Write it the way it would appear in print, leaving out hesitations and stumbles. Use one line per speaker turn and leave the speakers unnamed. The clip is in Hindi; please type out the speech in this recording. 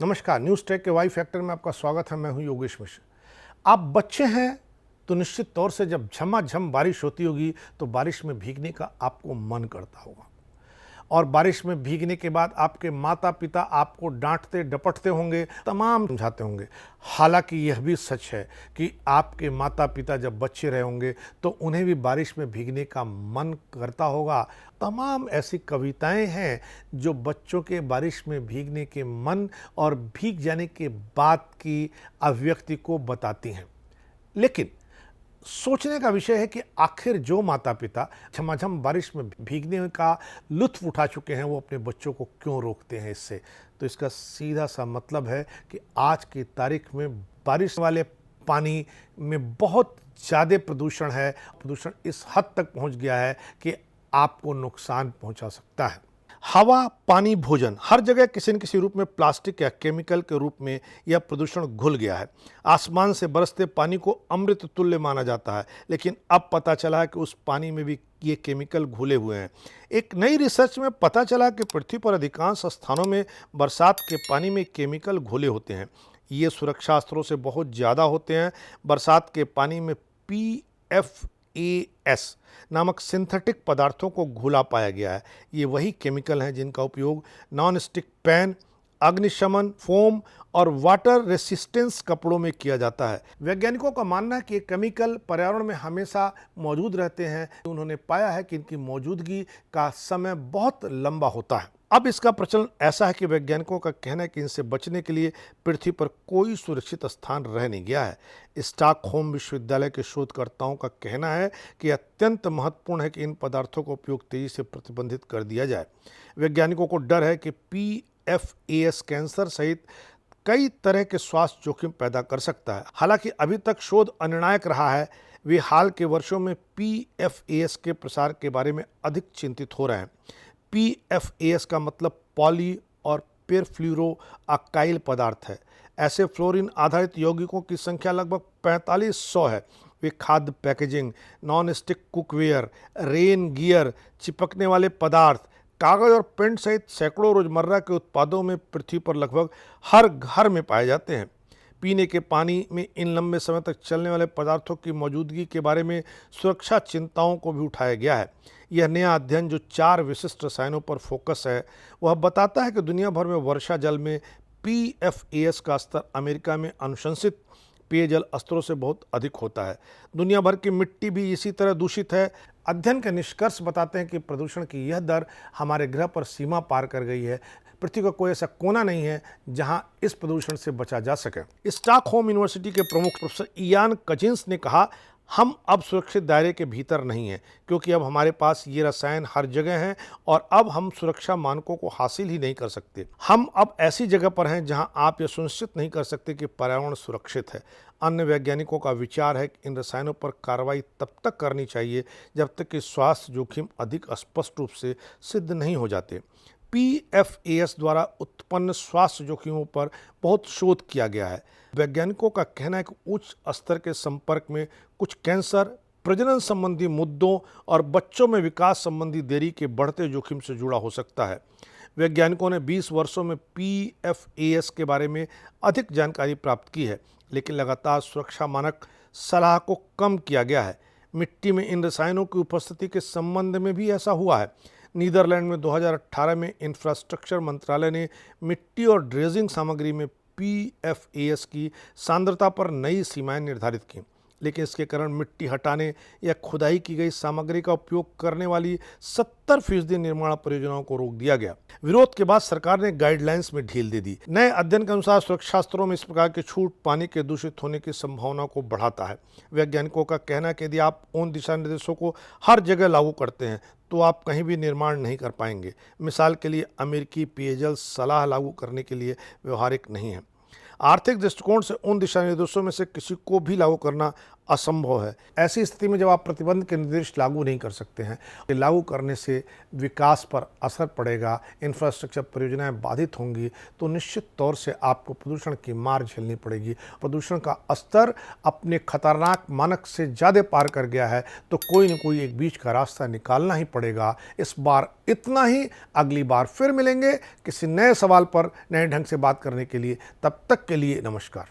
नमस्कार, न्यूज़ टेक के वाई फैक्टर में आपका स्वागत है। मैं हूं योगेश मिश्र। आप बच्चे हैं तो निश्चित तौर से जब झमाझम बारिश होती होगी तो बारिश में भीगने का आपको मन करता होगा, और बारिश में भीगने के बाद आपके माता पिता आपको डांटते डपटते होंगे, तमाम समझाते होंगे। हालांकि यह भी सच है कि आपके माता पिता जब बच्चे रहे होंगे तो उन्हें भी बारिश में भीगने का मन करता होगा। तमाम ऐसी कविताएं हैं जो बच्चों के बारिश में भीगने के मन और भीग जाने के बाद की अभिव्यक्ति को बताती हैं। लेकिन सोचने का विषय है कि आखिर जो माता पिता झमाझम बारिश में भीगने का लुत्फ उठा चुके हैं वो अपने बच्चों को क्यों रोकते हैं इससे। तो इसका सीधा सा मतलब है कि आज की तारीख में बारिश वाले पानी में बहुत ज़्यादा प्रदूषण है। प्रदूषण इस हद तक पहुंच गया है कि आपको नुकसान पहुंचा सकता है। हवा, पानी, भोजन, हर जगह किसी न किसी रूप में प्लास्टिक या केमिकल के रूप में यह प्रदूषण घुल गया है। आसमान से बरसते पानी को अमृत तुल्य माना जाता है, लेकिन अब पता चला है कि उस पानी में भी ये केमिकल घुले हुए हैं। एक नई रिसर्च में पता चला कि पृथ्वी पर अधिकांश स्थानों में बरसात के पानी में केमिकल घुले होते हैं। ये सुरक्षा स्तरों से बहुत ज़्यादा होते हैं। बरसात के पानी में PFAS नामक सिंथेटिक पदार्थों को घुला पाया गया है। ये वही केमिकल हैं जिनका उपयोग नॉन स्टिक पैन, अग्निशमन फोम और वाटर रेसिस्टेंस कपड़ों में किया जाता है। वैज्ञानिकों का मानना है कि ये केमिकल पर्यावरण में हमेशा मौजूद रहते हैं। उन्होंने पाया है कि इनकी मौजूदगी का समय बहुत लंबा होता है। अब इसका प्रचलन ऐसा है कि वैज्ञानिकों का कहना है कि इनसे बचने के लिए पृथ्वी पर कोई सुरक्षित स्थान रह नहीं गया है। स्टॉकहोम विश्वविद्यालय के शोधकर्ताओं का कहना है कि अत्यंत महत्वपूर्ण है कि इन पदार्थों का उपयोग तेजी से प्रतिबंधित कर दिया जाए। वैज्ञानिकों को डर है कि PFAS कैंसर सहित कई तरह के स्वास्थ्य जोखिम पैदा कर सकता है। हालांकि अभी तक शोध अनिर्णायक रहा है। वे हाल के वर्षों में PFAS के प्रसार के बारे में अधिक चिंतित हो रहे हैं। PFAS का मतलब पॉली और परफ्लोरोअल्काइल पदार्थ है। ऐसे फ्लोरीन आधारित यौगिकों की संख्या लगभग 4500 है। वे खाद्य packaging, non stick cookware, rain gear, चिपकने वाले पदार्थ, कागज और पेंट सहित सैकड़ों रोजमर्रा के उत्पादों में पृथ्वी पर लगभग हर घर में पाए जाते हैं। पीने के पानी में इन लंबे समय तक चलने वाले पदार्थों की मौजूदगी के बारे में सुरक्षा चिंताओं को भी उठाया गया है। यह नया अध्ययन जो 4 विशिष्ट रसायनों पर फोकस है, वह बताता है कि दुनिया भर में वर्षा जल में PFAS का स्तर अमेरिका में अनुशंसित पेयजल स्तरों से बहुत अधिक होता है। दुनिया भर की मिट्टी भी इसी तरह दूषित है। अध्ययन के निष्कर्ष बताते हैं कि प्रदूषण की यह दर हमारे ग्रह पर सीमा पार कर गई है। पृथ्वी का कोई ऐसा कोना नहीं है जहां इस प्रदूषण से बचा जा सके। स्टॉकहोम यूनिवर्सिटी के प्रमुख प्रोफेसर इयान कजिन्स ने कहा, हम अब सुरक्षित दायरे के भीतर नहीं हैं, क्योंकि अब हमारे पास ये रसायन हर जगह हैं और अब हम सुरक्षा मानकों को हासिल ही नहीं कर सकते। हम अब ऐसी जगह पर हैं जहां आप यह सुनिश्चित नहीं कर सकते कि पर्यावरण सुरक्षित है। अन्य वैज्ञानिकों का विचार है कि इन रसायनों पर कार्रवाई तब तक करनी चाहिए जब तक कि स्वास्थ्य जोखिम अधिक स्पष्ट रूप से सिद्ध नहीं हो जाते। PFAS द्वारा उत्पन्न स्वास्थ्य जोखिमों पर बहुत शोध किया गया है। वैज्ञानिकों का कहना है कि उच्च स्तर के संपर्क में कुछ कैंसर, प्रजनन संबंधी मुद्दों और बच्चों में विकास संबंधी देरी के बढ़ते जोखिम से जुड़ा हो सकता है। वैज्ञानिकों ने 20 वर्षों में PFAS के बारे में अधिक जानकारी प्राप्त की है, लेकिन लगातार सुरक्षा मानक सलाह को कम किया गया है। मिट्टी में इन रसायनों की उपस्थिति के संबंध में भी ऐसा हुआ है। नीदरलैंड में 2018 में इंफ्रास्ट्रक्चर मंत्रालय ने मिट्टी और ड्रेजिंग सामग्री में PFAS की सांद्रता पर नई सीमाएं निर्धारित की, लेकिन इसके कारण मिट्टी हटाने या खुदाई की गई सामग्री का उपयोग करने वाली 70% निर्माण परियोजनाओं को रोक दिया गया। विरोध के बाद सरकार ने गाइडलाइंस में ढील दे दी। नए अध्ययन के अनुसार सुरक्षा स्तरों में इस प्रकार की छूट पानी के दूषित होने की संभावना को बढ़ाता है। वैज्ञानिकों का कहना है कि यदि आप उन दिशा निर्देशों को हर जगह लागू करते हैं तो आप कहीं भी निर्माण नहीं कर पाएंगे। मिसाल के लिए अमेरिकी पेयजल सलाह लागू करने के लिए व्यवहारिक नहीं है। आर्थिक दृष्टिकोण से उन दिशा निर्देशों में से किसी को भी लागू करना असंभव है। ऐसी स्थिति में जब आप प्रतिबंध के निर्देश लागू नहीं कर सकते हैं, लागू करने से विकास पर असर पड़ेगा, इंफ्रास्ट्रक्चर परियोजनाएं बाधित होंगी, तो निश्चित तौर से आपको प्रदूषण की मार झेलनी पड़ेगी। प्रदूषण का स्तर अपने खतरनाक मानक से ज़्यादा पार कर गया है, तो कोई न कोई एक बीच का रास्ता निकालना ही पड़ेगा। इस बार इतना ही, अगली बार फिर मिलेंगे किसी नए सवाल पर नए ढंग से बात करने के लिए। तब तक के लिए नमस्कार।